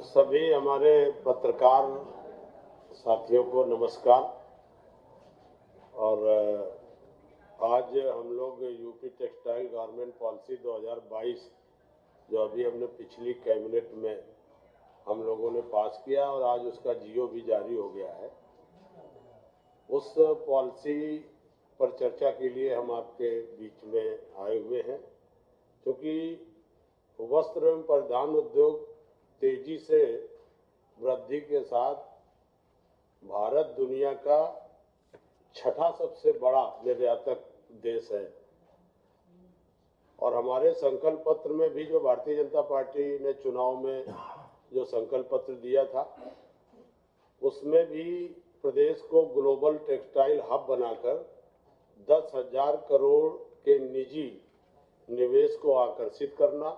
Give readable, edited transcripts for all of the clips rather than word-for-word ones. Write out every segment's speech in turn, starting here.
सभी हमारे पत्रकार साथियों को नमस्कार। और आज हम लोग यूपी टेक्सटाइल गारमेंट पॉलिसी 2022 जो अभी हमने पिछली कैबिनेट में हम लोगों ने पास किया और आज उसका जीओ भी जारी हो गया है, उस पॉलिसी पर चर्चा के लिए हम आपके बीच में आए हुए हैं। क्योंकि वस्त्र एवं परिधान उद्योग तेजी से वृद्धि के साथ भारत दुनिया का छठा सबसे बड़ा निर्यातक देश है। और हमारे संकल्प पत्र में भी जो भारतीय जनता पार्टी ने चुनाव में जो संकल्प पत्र दिया था, उसमें भी प्रदेश को ग्लोबल टेक्सटाइल हब बनाकर 10,000 करोड़ के निजी निवेश को आकर्षित करना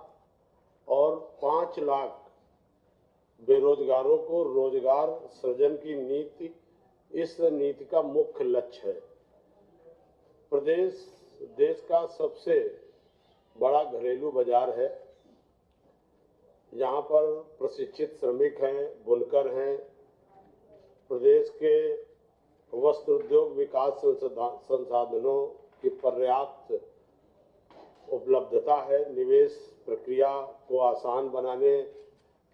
और 5 लाख बेरोजगारों को रोजगार सृजन की नीति, इस नीति का मुख्य लक्ष्य है। प्रदेश देश का सबसे बड़ा घरेलू बाजार है। यहाँ पर प्रशिक्षित श्रमिक हैं, बुनकर हैं। प्रदेश के वस्त्र उद्योग विकास संसाधनों की पर्याप्त उपलब्धता है। निवेश प्रक्रिया को आसान बनाने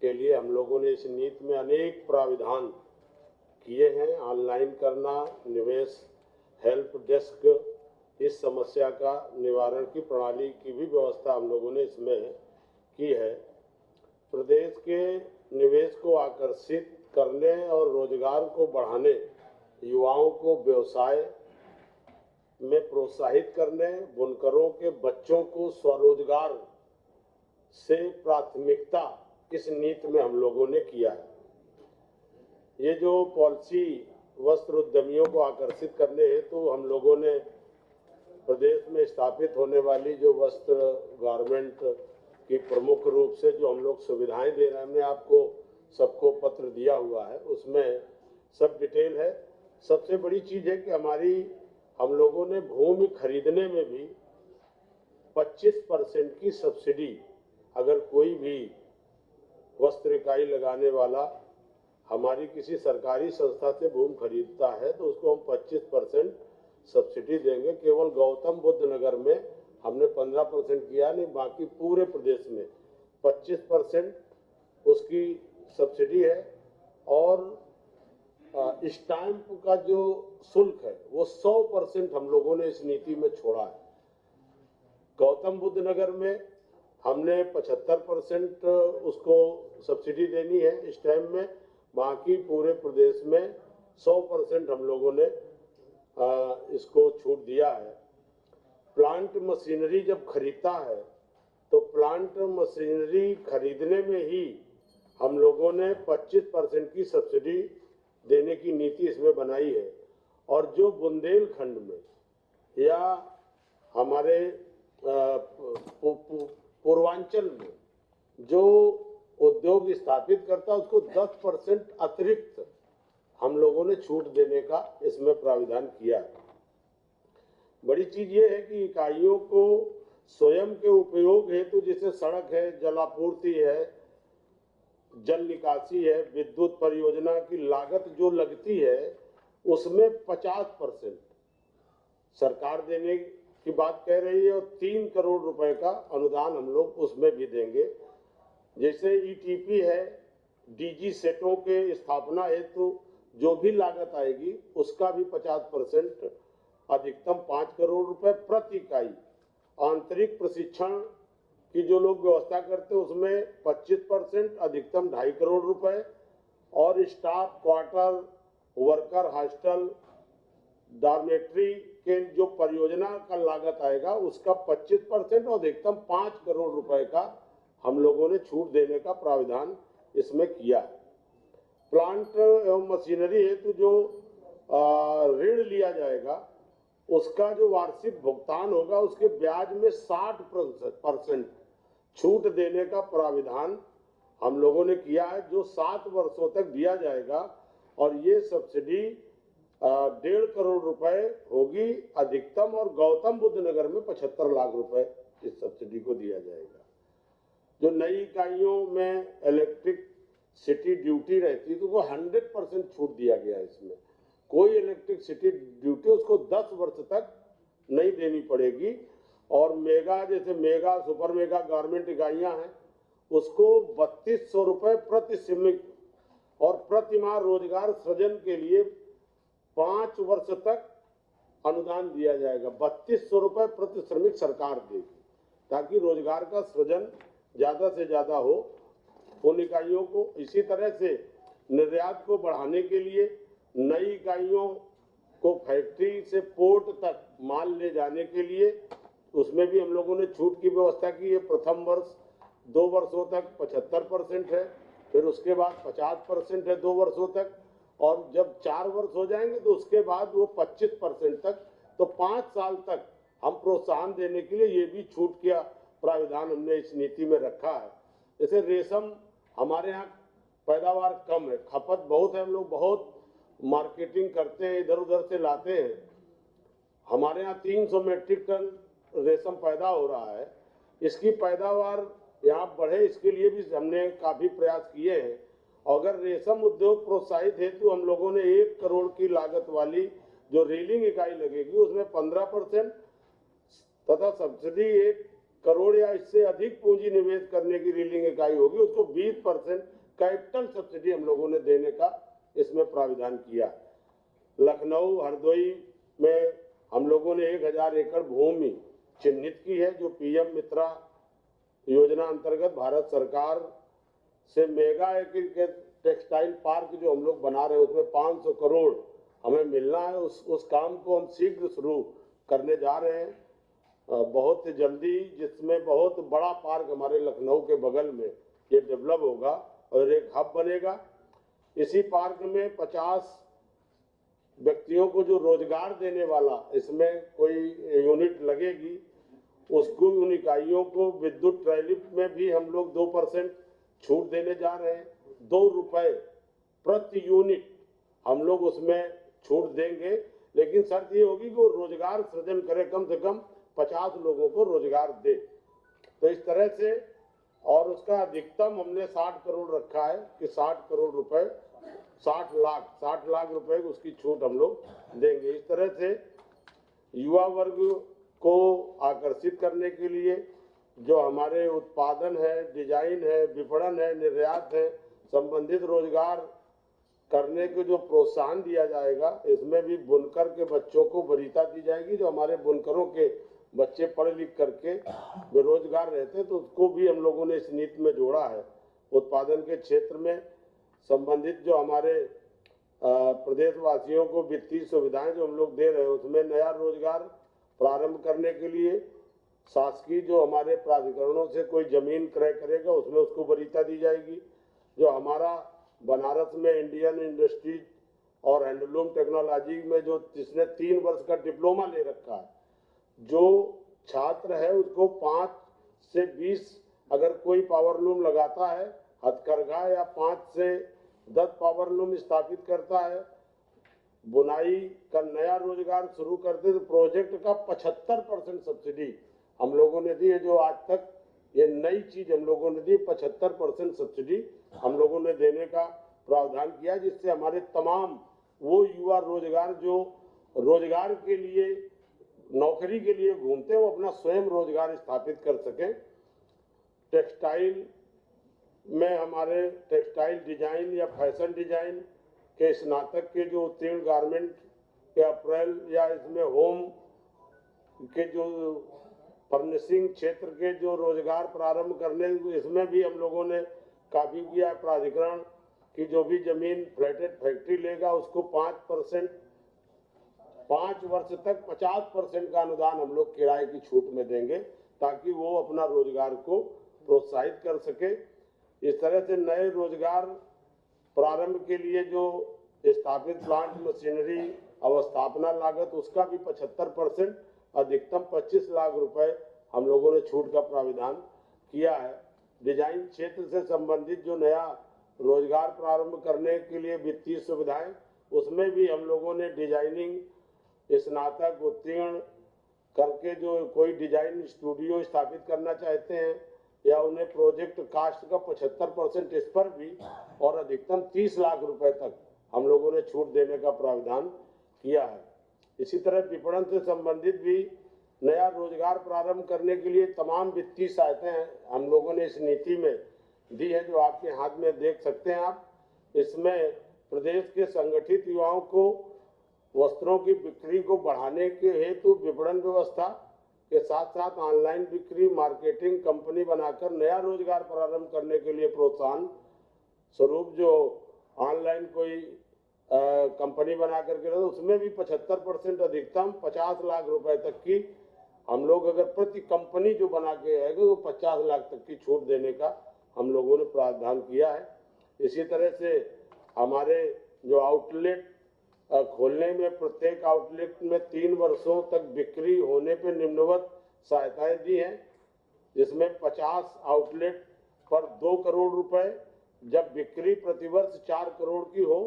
के लिए हम लोगों ने इस नीति में अनेक प्राविधान किए हैं। ऑनलाइन करना, निवेश हेल्प डेस्क, इस समस्या का निवारण की प्रणाली की भी व्यवस्था हम लोगों ने इसमें की है। प्रदेश के निवेश को आकर्षित करने और रोजगार को बढ़ाने, युवाओं को व्यवसाय में प्रोत्साहित करने, बुनकरों के बच्चों को स्वरोजगार से प्राथमिकता इस नीति में हम लोगों ने किया है। ये जो पॉलिसी वस्त्र उद्यमियों को आकर्षित करने हैं, तो हम लोगों ने प्रदेश में स्थापित होने वाली जो वस्त्र गारमेंट की प्रमुख रूप से जो हम लोग सुविधाएं दे रहे हैं, हमने आपको सबको पत्र दिया हुआ है, उसमें सब डिटेल है। सबसे बड़ी चीज है कि हम लोगों ने भूमि खरीदने में भी 25% की सब्सिडी, अगर कोई भी वस्त्र इकाई लगाने वाला हमारी किसी सरकारी संस्था से भूमि खरीदता है तो उसको हम 25% सब्सिडी देंगे। केवल गौतम बुद्ध नगर में हमने 15% किया, नहीं बाकी पूरे प्रदेश में 25% उसकी सब्सिडी है। और स्टैंप का जो शुल्क है वो 100% हम लोगों ने इस नीति में छोड़ा है। गौतम बुद्ध नगर में हमने 75% उसको सब्सिडी देनी है स्टैंप में, बाकी पूरे प्रदेश में 100% हम लोगों ने इसको छूट दिया है। प्लांट मशीनरी जब खरीदता है तो प्लांट मशीनरी खरीदने में ही हम लोगों ने 25% की सब्सिडी देने की नीति इसमें बनाई है। और जो बुंदेलखंड में या हमारे पूर्वांचल में जो उद्योग स्थापित करता है उसको 10% अतिरिक्त हम लोगों ने छूट देने का इसमें प्राविधान किया है। बड़ी चीज ये है कि इकाइयों को स्वयं के उपयोग हेतु जैसे सड़क है, जलापूर्ति है, जल निकासी है, विद्युत परियोजना की लागत जो लगती है उसमें 50% सरकार देने की बात कह रही है और 3 करोड़ रुपए का अनुदान हम लोग उसमें भी देंगे। जैसे ईटीपी है, डीजी सेटों के स्थापना हेतु जो भी लागत आएगी उसका भी 50%, अधिकतम 5 करोड़ रुपए प्रति इकाई। आंतरिक प्रशिक्षण की जो लोग व्यवस्था करते हैं उसमें 25%, अधिकतम 2.5 करोड़ रुपए। और staff quarter, worker hostel, dormitory के जो परियोजना का लागत आएगा उसका 25% और अधिकतम 5 करोड़ रुपए का हम लोगों ने छूट देने का प्राविधान इसमें किया है। प्लांट एवं मशीनरी हेतु जो ऋण लिया जाएगा उसका जो वार्षिक भुगतान होगा उसके ब्याज में 60% छूट देने का प्राविधान हम लोगों ने किया है, जो 7 वर्षों तक दिया जाएगा। और ये सब्सिडी 1.5 करोड़ रुपए होगी अधिकतम, और गौतम बुद्ध नगर में 75 लाख रुपए इस सब्सिडी को दिया जाएगा। जो नई इकाइयों में इलेक्ट्रिक सिटी ड्यूटी रहती है तो वो 100% छूट दिया गया है। इसमें कोई इलेक्ट्रिक सिटी ड्यूटी उसको 10 वर्ष तक नहीं देनी पड़ेगी। और मेगा, जैसे मेगा सुपर मेगा गारमेंट इकाइयां हैं उसको 3200 रुपए प्रति श्रमिक और प्रतिमाह रोजगार सृजन के लिए 5 वर्ष तक अनुदान दिया जाएगा। 3200 रुपए प्रति श्रमिक सरकार देगी ताकि रोजगार का सृजन ज्यादा से ज्यादा हो उन इकाइयों को। इसी तरह से निर्यात को बढ़ाने के लिए नई इकाइयों को फैक्ट्री से पोर्ट तक माल ले जाने के लिए उसमें भी हम लोगों ने छूट की व्यवस्था की है। प्रथम वर्ष 2 वर्षों तक 75% है, फिर उसके बाद 50% है 2 वर्षों तक, और जब 4 वर्ष हो जाएंगे तो उसके बाद वो 25% तक। तो 5 साल तक हम प्रोत्साहन देने के लिए ये भी छूट का प्राविधान हमने इस नीति में रखा है। जैसे रेशम हमारे यहाँ पैदावार कम है, खपत बहुत है, हम लोग बहुत मार्केटिंग करते हैं, इधर उधर से लाते हैं। हमारे यहाँ 300 मेट्रिक टन रेशम पैदा हो रहा है। इसकी पैदावार यहाँ बढ़े इसके लिए भी हमने काफी प्रयास किए हैं। अगर रेशम उद्योग प्रोत्साहित है तो हम लोगों ने 1 करोड़ की लागत वाली जो रीलिंग इकाई लगेगी उसमें 15% तथा सब्सिडी 1 करोड़ या इससे अधिक पूंजी निवेश करने की रीलिंग इकाई होगी उसको 20% कैपिटल सब्सिडी हम लोगों ने देने का इसमें प्राविधान किया। लखनऊ हरदोई में हम लोगों ने 1000 एकड़ भूमि चिन्हित की है जो पीएम मित्रा योजना अंतर्गत भारत सरकार से मेगा एग्रीकल्चर टेक्सटाइल पार्क जो हम लोग बना रहे हैं उसमें 500 करोड़ हमें मिलना है। उस काम को हम शीघ्र शुरू करने जा रहे हैं बहुत जल्दी, जिसमें बहुत बड़ा पार्क हमारे लखनऊ के बगल में ये डेवलप होगा और एक हब बनेगा। इसी पार्क में 50 व्यक्तियों को जो रोजगार देने वाला इसमें कोई यूनिट लगेगी उसको, उन इकाइयों को विद्युत ट्रैली में भी हम लोग 2% छूट देने जा रहे हैं। 2 रुपए प्रति यूनिट हम लोग उसमें छूट देंगे, लेकिन शर्त ये होगी कि वो रोजगार सृजन करे, कम से कम 50 लोगों को रोजगार दे। तो इस तरह से, और उसका अधिकतम हमने 60 करोड़ रखा है कि 60 करोड़ रुपए 60 लाख रुपए उसकी छूट हम लोग देंगे। इस तरह से युवा वर्ग को आकर्षित करने के लिए जो हमारे उत्पादन है, डिजाइन है, विपणन है, निर्यात है, संबंधित रोजगार करने को जो प्रोत्साहन दिया जाएगा, इसमें भी बुनकर के बच्चों को वरीयता दी जाएगी। जो हमारे बुनकरों के बच्चे पढ़ लिख करके बेरोजगार रहते हैं तो उसको भी हम लोगों ने इस नीति में जोड़ा है। उत्पादन के क्षेत्र में संबंधित जो हमारे प्रदेशवासियों को वित्तीय सुविधाएं जो हम लोग दे रहे हैं उसमें नया रोजगार प्रारंभ करने के लिए शासकीय जो हमारे प्राधिकरणों से कोई जमीन क्रय करेगा उसमें उसको वरीयता दी जाएगी। जो हमारा बनारस में इंडियन इंडस्ट्रीज और हैंडलूम टेक्नोलॉजी में जो जिसने 3 वर्ष का डिप्लोमा ले रखा है, जो छात्र है उसको 5 से 20 अगर कोई पावरलूम लगाता है हथकरघा या 5 से 10 पावरलूम स्थापित करता है, बुनाई का नया रोजगार शुरू करते तो प्रोजेक्ट का 75% सब्सिडी हम लोगों ने दी है। जो आज तक ये नई चीज हम लोगों ने दी, 75% सब्सिडी हम लोगों ने देने का प्रावधान किया, जिससे हमारे तमाम वो युवा रोजगार जो रोजगार के लिए, नौकरी के लिए घूमते हैं, वो अपना स्वयं रोजगार स्थापित कर सकें। टेक्सटाइल में हमारे टेक्सटाइल डिजाइन या फैशन डिजाइन के स्नातक के जो उत्तीर्ण गारमेंट के अप्रैल या इसमें होम के जो फर्निशिंग क्षेत्र के जो रोजगार प्रारंभ करने, इसमें भी हम लोगों ने काफी किया। प्राधिकरण की जो भी जमीन फ्लैटेड फैक्ट्री लेगा उसको 5% 5 वर्ष तक 50% का अनुदान हम लोग किराए की छूट में देंगे, ताकि वो अपना रोजगार को प्रोत्साहित कर सके। इस तरह से नए रोजगार प्रारंभ के लिए जो स्थापित प्लांट मशीनरी अवस्थापना लागत, उसका भी 75% अधिकतम 25 लाख रुपए हम लोगों ने छूट का प्राविधान किया है। डिजाइन क्षेत्र से संबंधित जो नया रोजगार प्रारंभ करने के लिए वित्तीय सुविधाएं, उसमें भी हम लोगों ने डिजाइनिंग स्नातक उत्तीर्ण करके जो कोई डिजाइन स्टूडियो स्थापित करना चाहते हैं या उन्हें प्रोजेक्ट कास्ट का 75% इस पर भी और अधिकतम 30 लाख रुपए तक हम लोगों ने छूट देने का प्रावधान किया है। इसी तरह विपणन से संबंधित भी नया रोजगार प्रारंभ करने के लिए तमाम वित्तीय सहायताएं हम लोगों ने इस नीति में दी है, जो आपके हाथ में देख सकते हैं आप। इसमें प्रदेश के संगठित युवाओं को वस्त्रों की बिक्री को बढ़ाने के हेतु विपणन व्यवस्था के साथ साथ ऑनलाइन बिक्री मार्केटिंग कंपनी बनाकर नया रोजगार प्रारंभ करने के लिए प्रोत्साहन स्वरूप जो ऑनलाइन कोई कंपनी बना करके, उसमें भी 75% अधिकतम 50 लाख रुपए तक की हम लोग अगर प्रति कंपनी जो बना के आएगा तो 50 लाख तक की छूट देने का हम लोगों ने प्रावधान किया है। इसी तरह से हमारे जो आउटलेट खोलने में, प्रत्येक आउटलेट में 3 वर्षों तक बिक्री होने पर निम्नवत सहायताएं दी हैं, जिसमें 50 आउटलेट पर 2 करोड़ रुपए, जब बिक्री प्रतिवर्ष 4 करोड़ की हो,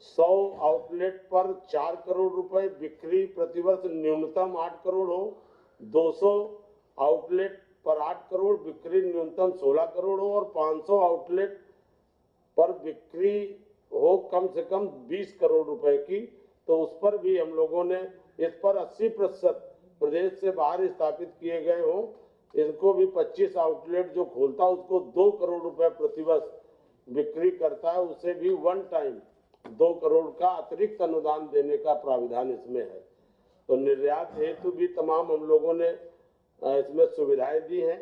100 आउटलेट पर 4 करोड़ रुपए, बिक्री प्रतिवर्ष न्यूनतम 8 करोड़ हो, 200 आउटलेट पर 8 करोड़, बिक्री न्यूनतम 16 करोड़ हो, और 500 आउटलेट पर बिक्री हो कम से कम 20 करोड़ रुपए की, तो उस पर भी हम लोगों ने इस पर 80% प्रदेश से बाहर स्थापित किए गए हो, इनको भी 25 आउटलेट जो खोलता है उसको 2 करोड़ रुपए प्रतिवर्ष बिक्री करता है, उसे भी वन टाइम 2 करोड़ का अतिरिक्त अनुदान देने का प्राविधान इसमें है। तो निर्यात हेतु भी तमाम हम लोगों ने इसमें सुविधाएं दी हैं,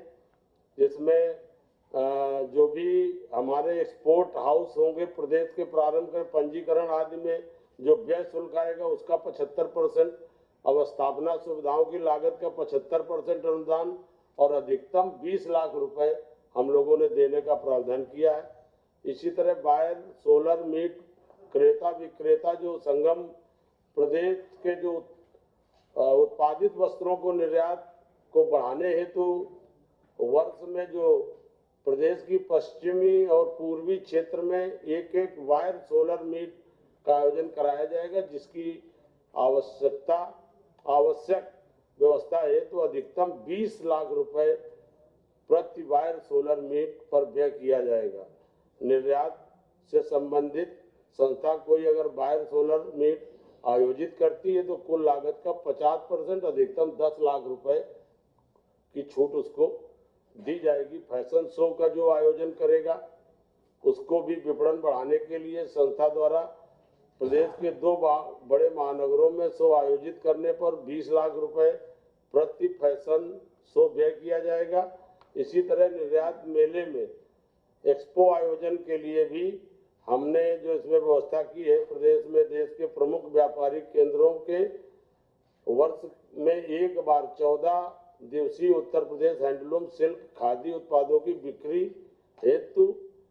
जिसमें जो भी हमारे एक्सपोर्ट हाउस होंगे प्रदेश के प्रारंभ कर पंजीकरण आदि में जो व्यय शुल्क आएगा उसका 75%, अवस्थापना सुविधाओं की लागत का 75% अनुदान और अधिकतम 20 लाख रुपए हम लोगों ने देने का प्रावधान किया है। इसी तरह बायर, सोलर मीट क्रेता विक्रेता जो संगम प्रदेश के जो उत्पादित वस्त्रों को निर्यात को बढ़ाने हेतु वर्ष में जो प्रदेश की पश्चिमी और पूर्वी क्षेत्र में एक वायर सोलर मीट का आयोजन कराया जाएगा, जिसकी आवश्यक व्यवस्था है तो अधिकतम 20 लाख रुपए प्रति वायर सोलर मीट पर व्यय किया जाएगा। निर्यात से संबंधित संस्था कोई अगर वायर सोलर मीट आयोजित करती है तो कुल लागत का 50% अधिकतम 10 लाख रुपए की छूट उसको दी जाएगी। फैशन शो का जो आयोजन करेगा उसको भी विपणन बढ़ाने के लिए संस्था द्वारा प्रदेश के 2 बड़े महानगरों में शो आयोजित करने पर 20 लाख रुपए प्रति फैशन शो व्यय किया जाएगा। इसी तरह निर्यात मेले में एक्सपो आयोजन के लिए भी हमने जो इसमें व्यवस्था की है, प्रदेश में देश के प्रमुख व्यापारिक केंद्रों के वर्ष में एक बार 14 दिवसीय उत्तर प्रदेश हैंडलूम सिल्क खादी उत्पादों की बिक्री हेतु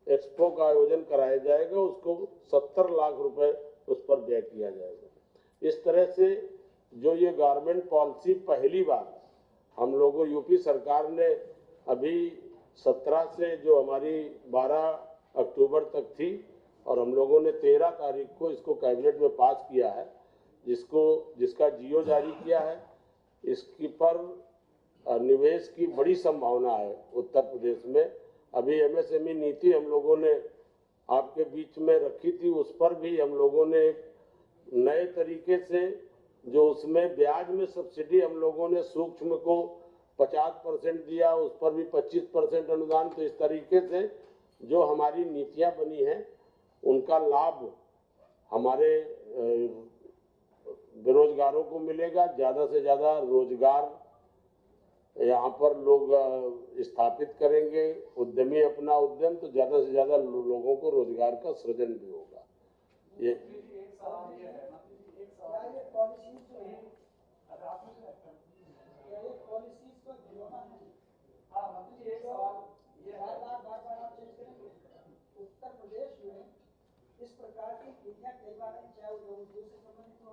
एक्सपो का आयोजन कराया जाएगा, उसको 70 लाख रुपए उस पर व्यय किया जाएगा। इस तरह से जो ये गारमेंट पॉलिसी पहली बार हम लोगों यूपी सरकार ने अभी 17 से जो हमारी 12 अक्टूबर तक थी, और हम लोगों ने 13 तारीख को इसको कैबिनेट में पास किया है, जिसका जियो जारी किया है। इसकी पर निवेश की बड़ी संभावना है उत्तर प्रदेश में। अभी एमएसएमई नीति हम लोगों ने आपके बीच में रखी थी, उस पर भी हम लोगों ने एक नए तरीके से जो उसमें ब्याज में सब्सिडी हम लोगों ने सूक्ष्म को 50% दिया, उस पर भी 25% अनुदान। तो इस तरीके से जो हमारी नीतियां बनी हैं उनका लाभ हमारे बेरोजगारों को मिलेगा। ज़्यादा से ज़्यादा रोजगार यहाँ पर लोग स्थापित करेंगे, उद्यमी अपना उद्यम, तो ज़्यादा से ज़्यादा लोगों को रोजगार का सृजन भी होगा। ये उत्तर प्रदेश में इस प्रकार की नीतियां कई बार चाहे वो उद्योग से संबंधित हो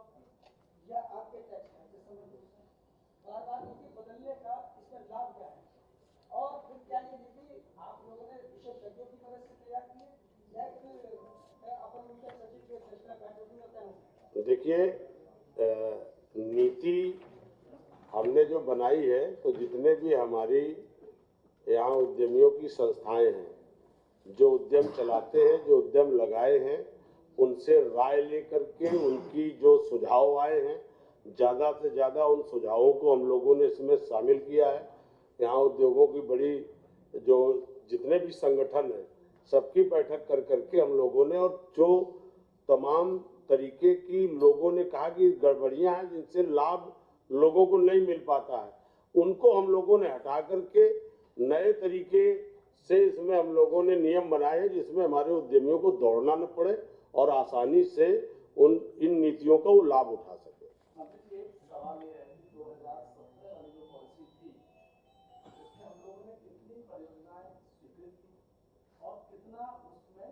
या आपके टैक्स से संबंधित हो, बार-बार नीति बदलने का इसका लाभ क्या है? और फिर क्या ये नीति आप लोगों ने विशेषज्ञों की मदद से तैयार की है या फिर अपन मुख्य सचिव के फैसला बैठक में होता है? तो देखिए, नीति हमने जो बनाई है, तो जितने भी हमारी यहाँ उद्यमियों की संस्थाएं हैं, जो उद्यम चलाते हैं, जो उद्यम लगाए हैं, उनसे राय लेकर के उनकी जो सुझाव आए हैं, ज़्यादा से ज़्यादा उन सुझावों को हम लोगों ने इसमें शामिल किया है। यहाँ उद्योगों की बड़ी जो जितने भी संगठन हैं, सबकी बैठक कर करके हम लोगों ने, और जो तमाम तरीके की लोगों ने कहा कि गड़बड़ियां हैं जिनसे लाभ लोगों को नहीं मिल पाता है, उनको हम लोगों ने हटा करके नए तरीके से इसमें हम लोगों ने नियम बनाए हैं, जिसमें हमारे उद्यमियों को दौड़ना न पड़े और आसानी से इन नीतियों का वो लाभ उठा सके। एक सवाल ये है कि 2017 वाली जो पॉलिसी थी, उसमें हम लोगों ने कितनी परियोजनाएं स्वीकृत की और कितना उसमें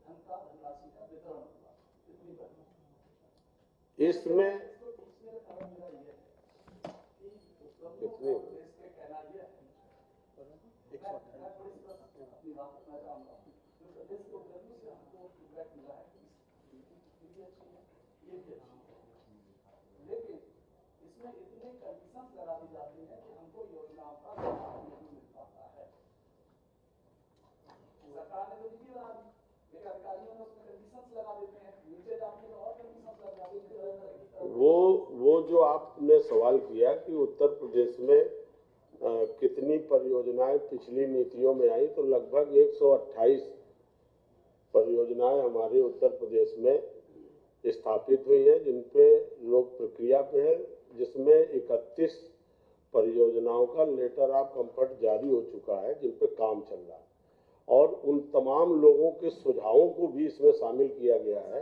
धनराशि का वितरण हुआ, कितनी परियोजना इसमें कितनी कहना यह है लेकिन इसमें इतने कंडीशंस लगा दी जाती हैं कि हमको योजनाओं का लाभ नहीं मिल पाता है। सरकार ने तो नीति बना दी, लेकिन अधिकारियों ने उसमें कंडीशंस लगा देते हैं, नीचे जाते हैं और कंडीशंस लगा देते हैं। वो जो आपने सवाल किया कि उत्तर प्रदेश में कितनी परियोजनाएं पिछली नीतियों में आई, तो लगभग 128 परियोजनाएं हमारे उत्तर प्रदेश में स्थापित हुई है, जिनपे लोग प्रक्रिया पे है, जिसमें 31 परियोजनाओं का लेटर ऑफ कंफर्ट जारी हो चुका है, जिन पे काम चल रहा है, और उन तमाम लोगों के सुझावों को भी इसमें शामिल किया गया है।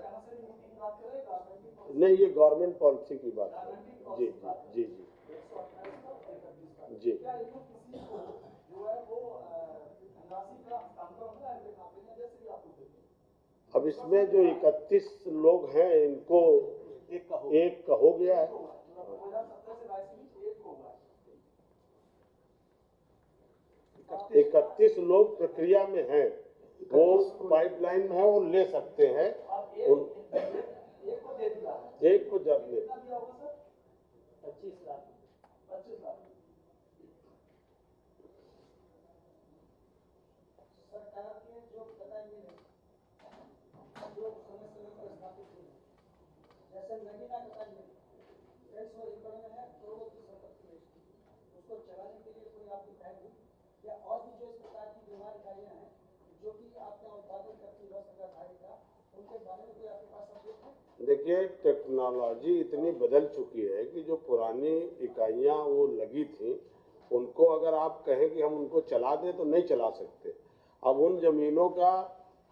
नहीं, ये गवर्नमेंट पॉलिसी की बात है। जी जी जी जी। अब इसमें जो 31 लोग हैं, इनको एक का हो गया है। 31 लोग प्रक्रिया में हैं, वो पाइपलाइन में है, वो ले सकते हैं। एक को जब ले 25 लाख सरकार के जो बताएंगे जो समय पर स्थापित हुए, जैसे नगीना बताइए 100 एकड़ में है, करोड़ों की संपत्ति है, उसको चलाने के लिए कोई आपकी पहल या और भी जो इस प्रकार की बीमार इकाइयां हैं जो कि आपका उत्पादन करती है सरकार का, उनके बारे में कोई आपके पास अपडेट है? देखिए, टेक्नोलॉजी इतनी बदल चुकी है कि जो पुरानी इकाइयां वो लगी थी, उनको अगर आप कहें कि हम उनको चला दें तो नहीं चला सकते। अब उन जमीनों का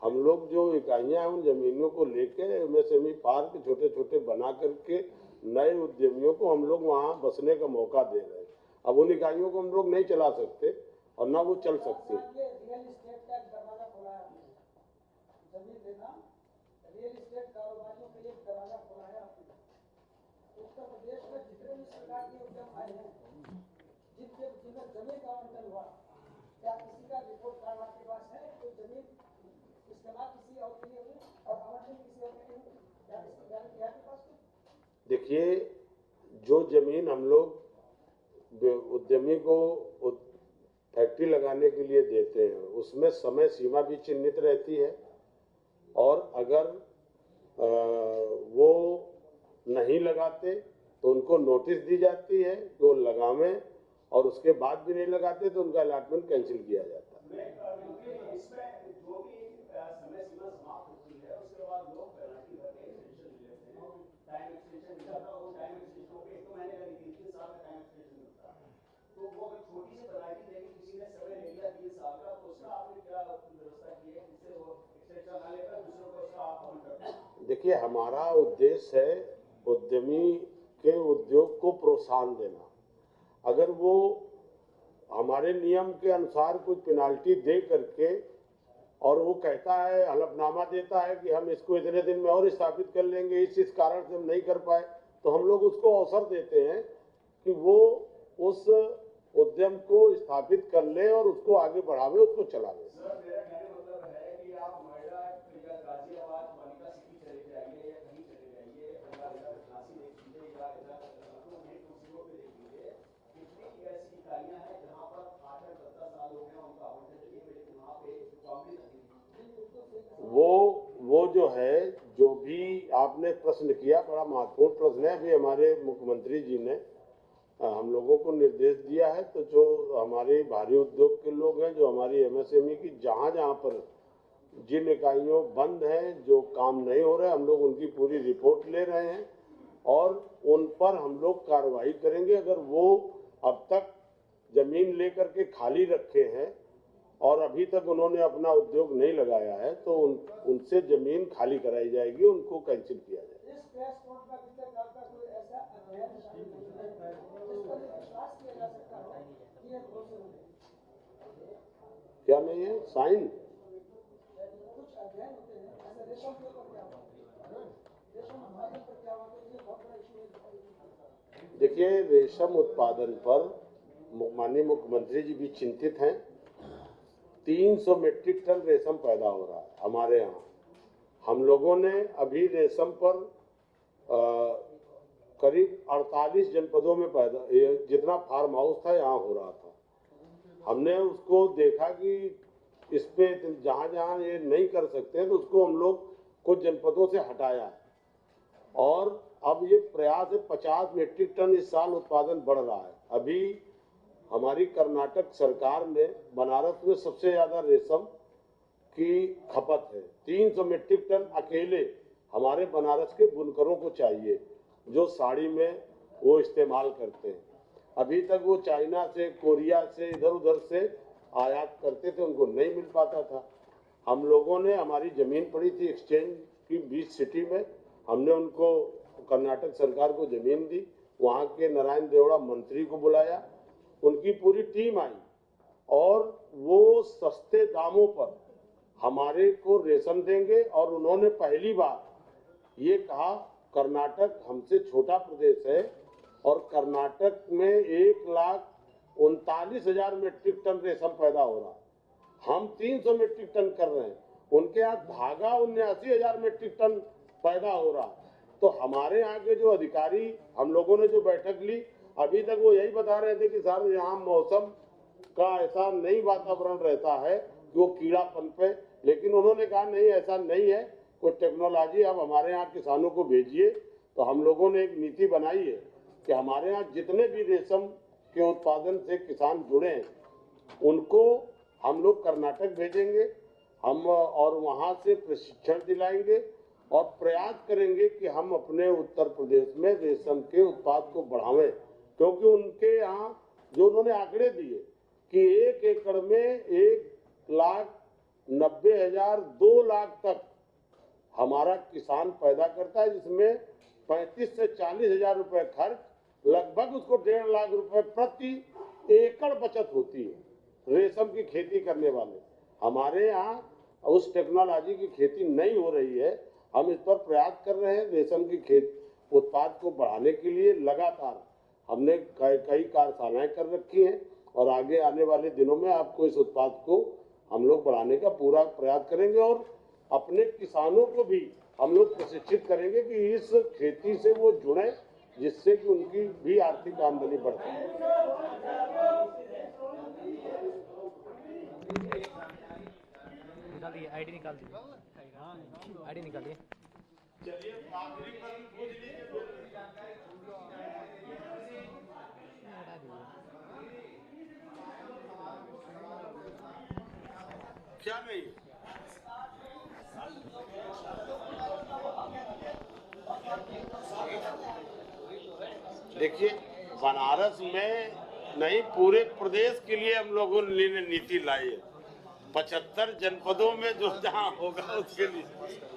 हम लोग जो इकाइयां हैं, उन जमीनों को लेके एमएसएमई पार्क छोटे छोटे बना करके नए उद्यमियों को हम लोग वहाँ बसने का मौका दे रहे हैं। अब उन इकाइयों को हम लोग नहीं चला सकते और ना वो चल सकती। रियल एस्टेट कारोबारियों के लिए दरवाजा खोला है आपने। उत्तर प्रदेश में जितने भी सरकार के उद्यम आए हैं, जिनमें जमीन का आवंटन हुआ, क्या किसी का रिपोर्ट कार्ड आपके पास है? कोई जमीन इस्तेमाल किसी और के लिए हुई? देखिए, जो जमीन हम लोग उद्यमी को फैक्ट्री लगाने के लिए देते हैं उसमें समय सीमा भी चिन्हित रहती है, और अगर वो नहीं लगाते तो उनको नोटिस दी जाती है कि वो लगावें, और उसके बाद भी नहीं लगाते तो उनका अलॉटमेंट कैंसिल किया जाता है। इसमें जो भी समय सीमा समाप्त होती है उसके बाद लोग पेनल्टी भरके एक्सटेंशन लेते हैं, टाइम एक्सटेंशन मिलता था, वो टाइम एक्सटेंशन पे 1 महीने का नहीं 3 साल का टाइम एक्सटेंशन मिलता है। तो वो अगर छोटी सी पेनल्टी देके किसी ने समय ले लिया 3 साल का, तो उसका आपने क्या व्यवस्था की है जिससे वो एक्सटेंशन ना लेकर दूसरों को उसका आप ऑन करते हैं? देखिए, हमारा उद्देश्य है उद्यमी के उद्योग को प्रोत्साहन देना। अगर वो हमारे नियम के अनुसार कुछ पेनाल्टी दे करके और वो कहता है, हलफनामा देता है कि हम इसको इतने दिन में और स्थापित कर लेंगे, इस कारण से हम नहीं कर पाए, तो हम लोग उसको अवसर देते हैं कि वो उस उद्यम को स्थापित कर ले और उसको आगे बढ़ावे, उसको चलावे। सर, मेरा कहने मतलब है कि आप नोएडा या गाजियाबाद मोनिका सिटी चले जाइए या कहीं चले जाइए, झांसी देख लीजिए या कुर्सियों पे देख लीजिए, कितनी ऐसी इकाइयां हैं जहां पर 8-10 साल हो गए उनका आवंटन चाहिए, लेकिन वहां पे कॉम्प्लीट वो जो है, जो भी आपने प्रश्न किया, बड़ा महत्वपूर्ण प्रश्न है। अभी हमारे मुख्यमंत्री जी ने हम लोगों को निर्देश दिया है, तो जो हमारे भारी उद्योग के लोग हैं, जो हमारी एमएसएमई की जहां जहां पर जिन इकाइयों बंद हैं, जो काम नहीं हो रहे, हम लोग उनकी पूरी रिपोर्ट ले रहे हैं और उन पर हम लोग कार्रवाई करेंगे। अगर वो अब तक जमीन लेकर के खाली रखे हैं और अभी तक उन्होंने अपना उद्योग नहीं लगाया है, तो उनसे जमीन खाली कराई जाएगी, उनको कैंसिल किया जाएगा। इस प्रेस नोट में पिछले काल का कोई ऐसा अध्ययन शामिल नहीं है जिस पर विश्वास किया जा सकता हो कि ये भरोसेमंद है? क्या नहीं है? साइन कुछ अध्ययन होते हैं, ऐसे रेशम के ऊपर क्या हुआ, रेशम उत्पादन पर क्या हुआ, तो ये बहुत बड़ा इशू है। देखिए, रेशम उत्पादन पर माननीय मुख्यमंत्री जी भी चिंतित हैं। 300 मीट्रिक टन रेशम पैदा हो रहा है हमारे यहाँ। हम लोगों ने अभी रेशम पर करीब 48 जनपदों में पैदा, जितना फार्म हाउस था यहाँ हो रहा था, हमने उसको देखा कि इस पे जहाँ जहाँ ये नहीं कर सकते हैं तो उसको हम लोग कुछ जनपदों से हटाया है, और अब ये प्रयास है 50 मीट्रिक टन इस साल उत्पादन बढ़ रहा है। अभी हमारी कर्नाटक सरकार ने बनारस में सबसे ज्यादा रेशम की खपत है। 300 मीट्रिक टन अकेले हमारे बनारस के बुनकरों को चाहिए, जो साड़ी में वो इस्तेमाल करते हैं। अभी तक वो चाइना से, कोरिया से, इधर उधर से आयात करते थे, उनको नहीं मिल पाता था। हम लोगों ने, हमारी जमीन पड़ी थी एक्सचेंज की बीच सिटी में, हमने उनको, कर्नाटक सरकार को जमीन दी, वहाँ के नारायण देवड़ा मंत्री को बुलाया, उनकी पूरी टीम आई और वो सस्ते दामों पर हमारे को रेशम देंगे। और उन्होंने पहली बार ये कहा, कर्नाटक हमसे छोटा प्रदेश है और कर्नाटक में 1,39,000 मीट्रिक टन रेशम पैदा हो रहा है, हम 300 मीट्रिक टन कर रहे हैं, उनके यहाँ धागा 79,000 मीट्रिक टन पैदा हो रहा है। तो हमारे यहाँ के जो अधिकारी, हम लोगों ने जो बैठक ली, अभी तक वो यही बता रहे थे कि सर यहाँ मौसम का ऐसा नहीं वातावरण रहता है कि वो कीड़ा पनपे, लेकिन उन्होंने कहा नहीं, ऐसा नहीं है, कोई टेक्नोलॉजी अब हमारे यहाँ किसानों को भेजिए। तो हम लोगों ने एक नीति बनाई है कि हमारे यहाँ जितने भी रेशम के उत्पादन से किसान जुड़े हैं उनको हम लोग कर्नाटक भेजेंगे हम, और वहाँ से प्रशिक्षण दिलाएंगे और प्रयास करेंगे कि हम अपने उत्तर प्रदेश में रेशम के उत्पाद को बढ़ावें। क्योंकि उनके यहाँ जो उन्होंने आंकड़े दिए कि 1 एकड़ में 1,90,000 2 लाख तक हमारा किसान पैदा करता है, जिसमें 35 से 40 हजार रुपए खर्च, लगभग उसको 1.5 लाख रुपए प्रति एकड़ बचत होती है। रेशम की खेती करने वाले हमारे यहाँ उस टेक्नोलॉजी की खेती नहीं हो रही है, हम इस पर प्रयास कर रहे हैं। रेशम की खेती उत्पाद को बढ़ाने के लिए लगातार हमने कई कार्यशालाएं कर रखी हैं और आगे आने वाले दिनों में आपको इस उत्पाद को हम लोग बढ़ाने का पूरा प्रयास करेंगे और अपने किसानों को भी हम लोग प्रशिक्षित करेंगे कि इस खेती से वो जुड़े जिससे कि उनकी भी आर्थिक आमदनी बढ़ सके। निकाल दिए, आईडी निकाल दिए, आईडी निकाल दिए। चलिए आखिरी प्रश्न पूछ लीजिए। क्या नहीं? देखिए, बनारस में नहीं, पूरे प्रदेश के लिए हम लोगों ने नीति लाई है। 75 जनपदों में जो जहां होगा उसके लिए